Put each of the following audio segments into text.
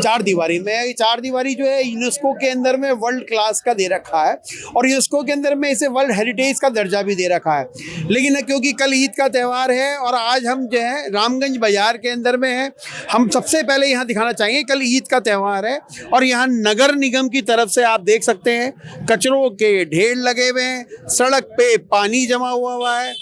चार दीवारी में। ये चार दीवारी जो है यूनेस्को के अंदर में वर्ल्ड क्लास का दे रखा है और यूनेस्को के अंदर में इसे वर्ल्ड हेरिटेज का दर्जा भी दे रखा है। लेकिन क्योंकि कल ईद का त्यौहार है और आज हम जो है रामगंज बाजार के अंदर में है, हम सबसे पहले यहाँ दिखाना चाहेंगे कल ईद का त्यौहार है और यहाँ नगर निगम की तरफ से आप देख सकते हैं कचरों के ढेर लगे हुए हैं, सड़क पे पानी जमा हुआ है।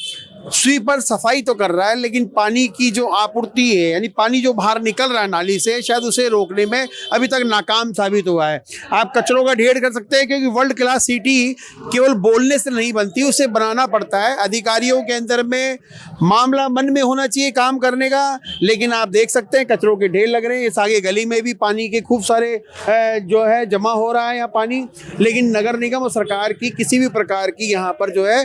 स्वीपर सफाई तो कर रहा है लेकिन पानी की जो आपूर्ति है यानी पानी जो बाहर निकल रहा है नाली से, शायद उसे रोकने में अभी तक नाकाम साबित हुआ है। आप कचरों का ढेर कर सकते हैं क्योंकि वर्ल्ड क्लास सिटी केवल बोलने से नहीं बनती, उसे बनाना पड़ता है। अधिकारियों के अंदर में मामला मन में होना चाहिए काम करने का, लेकिन आप देख सकते हैं कचरों के ढेर लग रहे हैं। इस आगे गली में भी पानी के खूब सारे जो है जमा हो रहा है यहाँ पानी, लेकिन नगर निगम और सरकार की किसी भी प्रकार की यहाँ पर जो है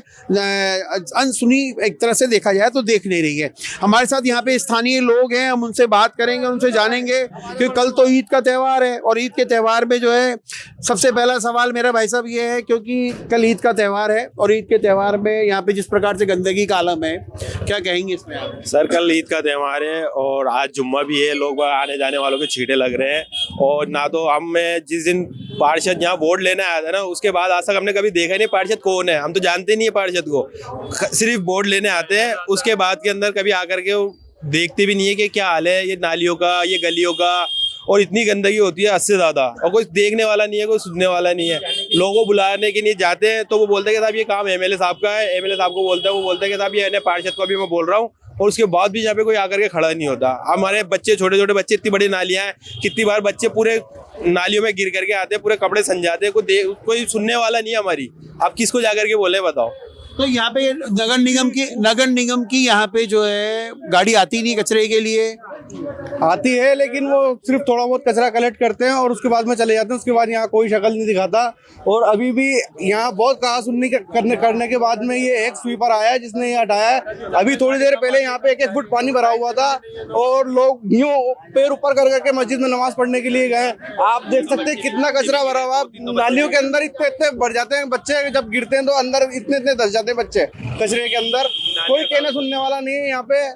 अनसुनी एक तरह से देखा जाए तो देख नहीं रही है। हमारे साथ यहाँ पे स्थानीय लोग हैं, हम उनसे बात करेंगे, उनसे जानेंगे कि कल तो ईद का त्यौहार है और ईद के त्यौहार में जो है सबसे पहला सवाल मेरा भाई साहब ये है, क्योंकि कल ईद का त्यौहार है और ईद के त्यौहार में यहाँ पे जिस प्रकार से गंदगी का आलम है, क्या कहेंगे इसमें आप? सर कल ईद का त्यौहार है और आज जुम्मा भी है, लोग आने जाने वालों के छींटे लग रहे हैं और ना तो हम जिस दिन पार्षद यहाँ वोट लेने आया था ना उसके बाद आज तक हमने कभी देखा नहीं पार्षद कौन है। हम तो जानते नहीं है पार्षद को, सिर्फ वोट लेने आते हैं, उसके बाद के अंदर कभी आकर के देखते भी नहीं है कि क्या हाल है ये नालियों का, ये गलियों का। और इतनी गंदगी होती है हद से ज़्यादा और कोई देखने वाला नहीं है, कोई सुनने वाला नहीं है। लोगों को बुलाने के लिए जाते हैं तो वो बोलते हैं कि साहब ये काम एमएलए साहब का है, एमएलए साहब को बोलते हैं, वो बोलते हैं कि साहब ये पार्षद को अभी मैं बोल रहा हूँ, और उसके बाद भी यहाँ पे कोई आकर के खड़ा नहीं होता। हमारे बच्चे छोटे छोटे बच्चे, इतनी बड़ी नालियाँ हैं, कितनी बार बच्चे पूरे नालियों में गिर करके आते हैं, पूरे कपड़े संजाते हैं, कोई सुनने वाला नहीं है हमारी। आप किसको जाकर के बोले बताओ? तो यहाँ पे नगर निगम की यहाँ पे जो है गाड़ी आती नहीं कचरे के लिए? आती है लेकिन वो सिर्फ थोड़ा बहुत कचरा कलेक्ट करते हैं और उसके बाद में चले जाते हैं। उसके बाद यहाँ कोई शक्ल नहीं दिखाता और अभी भी यहाँ बहुत कहा सुननी करने के बाद में ये एक स्वीपर आया है जिसने ये हटाया है। अभी थोड़ी देर पहले यहाँ पे 1-1 फुट पानी भरा हुआ था और लोग यूं पैर ऊपर कर करके मस्जिद में नमाज पढ़ने के लिए गए। आप देख सकते हैं कितना कचरा भरा हुआ। नालियों के अंदर इतने भर जाते हैं, बच्चे जब गिरते हैं तो अंदर इतने धस जाते हैं बच्चे कचरे के अंदर। कोई कहने सुनने वाला नहीं है यहाँ पे।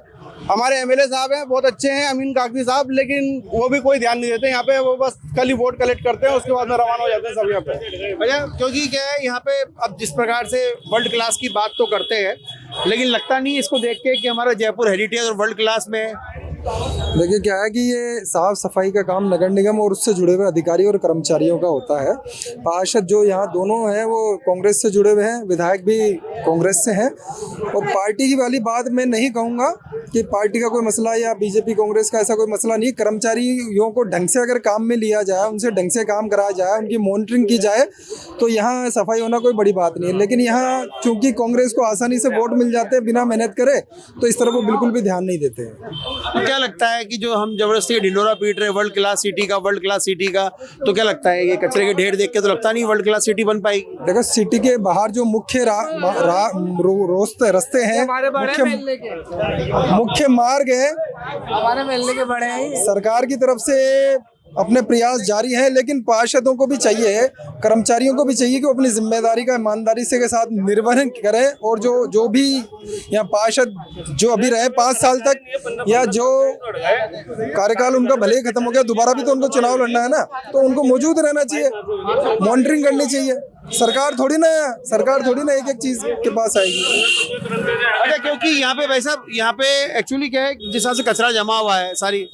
हमारे एमएलए साहब हैं, बहुत अच्छे हैं अमीन काकवी साहब, लेकिन वो भी कोई ध्यान नहीं देते यहाँ पे। वो बस कल ही वोट कलेक्ट करते हैं, उसके बाद में रवाना हो जाते हैं सब यहाँ पे। भैया क्योंकि क्या है यहाँ पे अब जिस प्रकार से वर्ल्ड क्लास की बात तो करते हैं, लेकिन लगता नहीं इसको देख के कि हमारा जयपुर हेरिटेज और वर्ल्ड क्लास में है। देखिए क्या है कि ये साफ सफाई का काम नगर निगम और उससे जुड़े हुए अधिकारी और कर्मचारियों का होता है। पार्षद जो यहाँ दोनों हैं वो कांग्रेस से जुड़े हुए हैं, विधायक भी कांग्रेस से हैं। और पार्टी की वाली बात मैं नहीं कहूँगा कि पार्टी का कोई मसला या बीजेपी कांग्रेस का ऐसा कोई मसला नहीं। कर्मचारियों को ढंग से अगर काम में लिया जाए, उनसे ढंग से काम कराया जाए, उनकी मॉनिटरिंग की जाए तो यहाँ सफाई होना कोई बड़ी बात नहीं है। लेकिन यहाँ चूंकि कांग्रेस को आसानी से वोट मिल जाते हैं बिना मेहनत करे, तो इस तरफ वो बिल्कुल भी ध्यान नहीं देते हैं। क्या लगता है कि जो हम जबरदस्ती ढिंडोरा पीट रहे वर्ल्ड क्लास सिटी का, तो क्या लगता है ये कचरे के ढेर देख के तो लगता नहीं वर्ल्ड क्लास सिटी बन पाएगी? देखो सिटी के बाहर जो मुख्य रास्ते हैं, मुख्य मार्ग है, हमारे महल्ले के बड़े हैं। सरकार की तरफ से अपने प्रयास जारी हैं, लेकिन पार्षदों को भी चाहिए, कर्मचारियों को भी चाहिए कि वो अपनी जिम्मेदारी का ईमानदारी से के साथ निर्वहन करें। और जो भी यहाँ पार्षद जो अभी रहे 5 साल तक, या जो कार्यकाल उनका भले ही खत्म हो गया, दोबारा भी तो उनको चुनाव लड़ना है ना, तो उनको मौजूद रहना चाहिए, मॉनिटरिंग करनी चाहिए। सरकार थोड़ी ना एक चीज के पास आएगी। अच्छा, क्योंकि यहाँ पे भाई साहब यहाँ पे एक्चुअली क्या है, जिस तरह से कचरा जमा हुआ है सारी,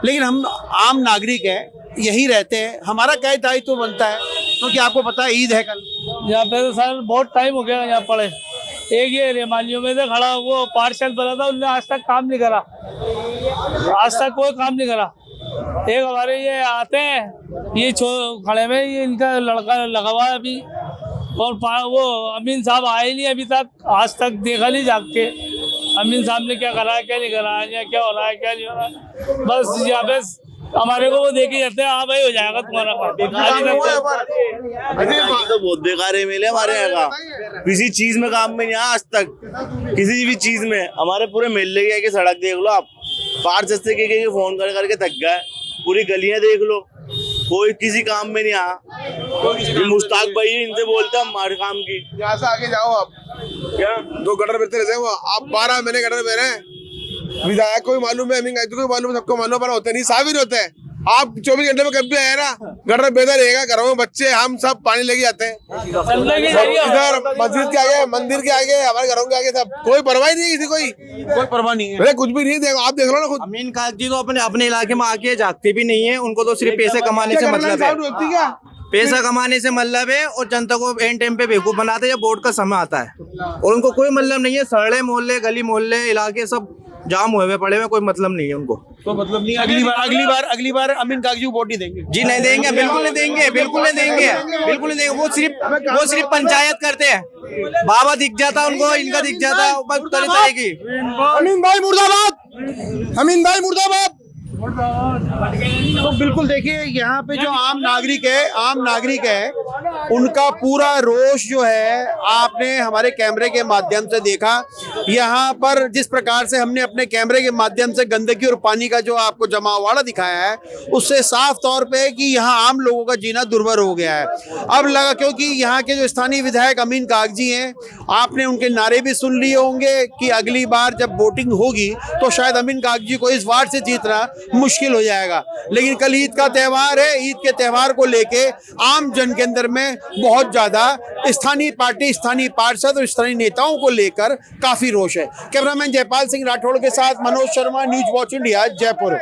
लेकिन हम आम नागरिक हैं, यही रहते हैं, हमारा क्या दायित्व तो बनता है, क्योंकि आपको पता है ईद है कल। यहाँ पे तो सर बहुत टाइम हो गया यहाँ पड़े। एक ये रेमालियों में से खड़ा वो पार्षद बना था, उनने आज तक काम नहीं करा, आज तक कोई काम नहीं करा। एक हमारे ये आते हैं, ये खड़े में, ये इनका लड़का लगा हुआ है अभी, और वो अमीन साहब आए नहीं अभी तक, आज तक देखा नहीं जाग के अमीन साहब ने क्या करा है, क्या नहीं करा है, या क्या हो रहा है, क्या नहीं हो रहा है। बस यहाँ पे हमारे को वो देखे जाते हैं, हाँ भाई हो जाएगा तुम्हारा काम। तो बहुत बेकार है मेले हमारे यहाँ का, किसी चीज में काम में नहीं आया आज तक, किसी भी चीज में। हमारे पूरे मेले की सड़क देख लो आप, पार्षद से के फोन कर करके थक गए, पूरी गलियां देख लो, कोई किसी काम में नहीं आया। मुश्ताक भाई इनसे बोलते हैं हमारे काम की। यहाँ से आगे जाओ आप, क्या 2 गटर बेचते रहते हैं वो, आप 12 महीने गटर में रहे। विधायक को भी मालूम है, अमीन को भी मालूम है, सबको मालूम है, होते नहीं, साबित होते हैं। आप 24 घंटे में कभी आए ना, गटर बेहतर रहेगा, घरों में बच्चे हम सब पानी लेके आते हैं। इधर मस्जिद के आगे, मंदिर के आगे, हमारे घरों के आगे सब, कोई परवाह नहीं है किसी कोई परवाह नहीं है, कुछ भी नहीं। देखो आप देख लो ना खुद, अमीन कागजी तो अपने इलाके में आके जागते भी नहीं है, उनको तो सिर्फ पैसे कमाने से मतलब है, पैसा कमाने से मतलब है, और जनता को एंड टाइम पे बेवकूफ बनाते हैं जब वोट का समय आता है, और उनको कोई मतलब नहीं है। सड़े मोहल्ले, गली मोहल्ले, इलाके सब जाम हुए पड़े हुए, कोई मतलब नहीं है उनको। तो मतलब नहीं, अगली बार अमीन कागजी को वोट नहीं देंगे जी, नहीं देंगे, बिल्कुल नहीं देंगे, बिल्कुल नहीं देंगे, बिल्कुल नहीं देंगे। वो सिर्फ पंचायत करते हैं, बाबा दिख जाता उनको, इनका दिख जाता, तरह की। अमीन भाई मुर्दाबाद, अमीन भाई मुर्दाबाद। तो बिल्कुल देखिए, यहाँ पे जो आम नागरिक है उनका पूरा रोष जो है आपने हमारे कैमरे के माध्यम से देखा। यहाँ पर जिस प्रकार से हमने अपने कैमरे के माध्यम से गंदगी और पानी का जो आपको जमावड़ा दिखाया है, उससे साफ तौर पे कि यहाँ आम लोगों का जीना दुर्भर हो गया है। अब लगा, क्योंकि यहाँ के जो स्थानीय विधायक अमीन कागजी हैं, आपने उनके नारे भी सुन लिए होंगे कि अगली बार जब वोटिंग होगी तो शायद अमीन कागजी को इस वार्ड से जीतना मुश्किल हो जाएगा। लेकिन कल ईद का त्यौहार है, ईद के त्यौहार को लेके आम जन के अंदर में बहुत ज्यादा स्थानीय पार्टी, स्थानीय पार्षद और स्थानीय नेताओं को लेकर काफी रोष है। कैमरामैन जयपाल सिंह राठौड़ के साथ Manoj Sharma, news watch India, Jaipur.